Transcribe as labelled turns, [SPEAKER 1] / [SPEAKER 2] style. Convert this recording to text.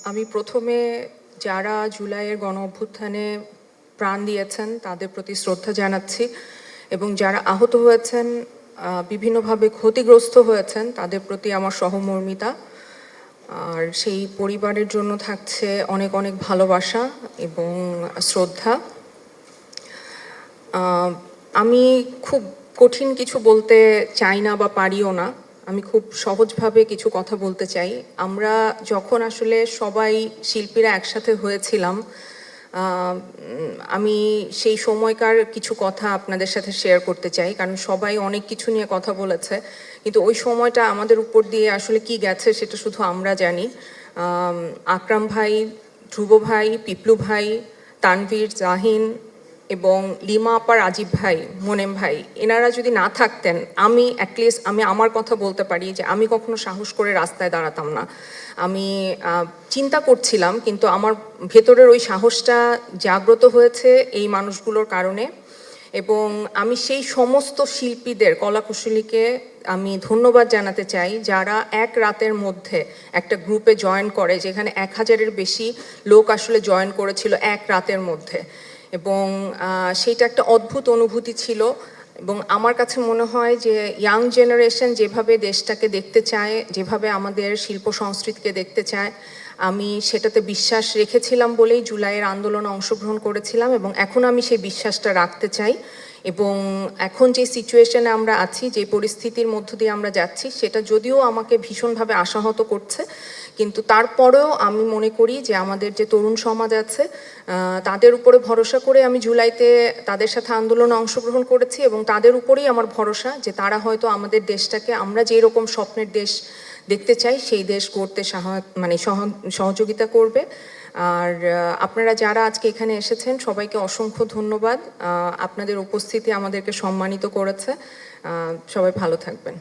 [SPEAKER 1] আমি প্রথমে যারা জুলাইয়ের গণ অভ্যুত্থানে প্রাণ দিয়েছেন তাদের প্রতি শ্রদ্ধা জানাচ্ছি এবং যারা আহত হয়েছেন, বিভিন্নভাবে ক্ষতিগ্রস্ত হয়েছেন তাদের প্রতি আমার সহমর্মিতা। আর সেই পরিবারের জন্য থাকছে অনেক অনেক ভালোবাসা এবং শ্রদ্ধা। আমি খুব কঠিন কিছু বলতে চাই না বা পারিও না, আমি খুব সহজভাবে কিছু কথা বলতে চাই। আমরা যখন আসলে সবাই শিল্পীরা একসাথে হয়েছিলাম, আমি সেই সময়কার কিছু কথা আপনাদের সাথে শেয়ার করতে চাই, কারণ সবাই অনেক কিছু নিয়ে কথা বলেছে, কিন্তু ওই সময়টা আমাদের উপর দিয়ে আসলে কি গেছে সেটা শুধু আমরা জানি। আকরাম ভাই, ধ্রুব ভাই, পিপলু ভাই, তানভীর, জাহিন এবং লিমা আপা, রাজীব ভাই, মোনেম ভাই, এনারা যদি না থাকতেন আমি অ্যাটলিস্ট আমি আমার কথা বলতে পারি যে আমি কখনো সাহস করে রাস্তায় দাঁড়াতাম না। আমি চিন্তা করছিলাম, কিন্তু আমার ভেতরের ওই সাহসটা জাগ্রত হয়েছে এই মানুষগুলোর কারণে। এবং আমি সেই সমস্ত শিল্পীদের, কলাকুশলীকে আমি ধন্যবাদ জানাতে চাই যারা এক রাতের মধ্যে একটা গ্রুপে জয়েন করে, যেখানে 1000-এর বেশি লোক আসলে জয়েন করেছিল এক রাতের মধ্যে। এবং সেইটা একটা অদ্ভুত অনুভূতি ছিল। এবং আমার কাছে মনে হয় যে ইয়াং জেনারেশন যেভাবে দেশটাকে দেখতে চায়, যেভাবে আমাদের শিল্প সংস্কৃতিকে দেখতে চায়, আমি সেটাতে বিশ্বাস রেখেছিলাম বলেই জুলাইয়ের আন্দোলনে অংশগ্রহণ করেছিলাম এবং এখন আমি সেই বিশ্বাসটা রাখতে চাই। এবং এখন যে সিচুয়েশনে আমরা আছি, যে পরিস্থিতির মধ্য দিয়ে আমরা যাচ্ছি, সেটা যদিও আমাকে ভীষণভাবে আশাহত করছে, কিন্তু তারপরেও আমি মনে করি যে আমাদের যে তরুণ সমাজ আছে তাদের উপরে ভরসা করে আমি জুলাইতে তাদের সাথে আন্দোলনে অংশগ্রহণ করেছি এবং তাদের উপরেই আমার ভরসা যে তারা হয়তো আমাদের দেশটাকে আমরা যেই রকম স্বপ্নের দেশ দেখতে চাই সেই দেশ গড়তে সহযোগিতা করবে। আর আপনারা যারা আজকে এখানে এসেছেন সবাইকে অসংখ্য ধন্যবাদ। আপনাদের উপস্থিতি আমাদেরকে সম্মানিত করেছে। সবাই ভালো থাকবেন।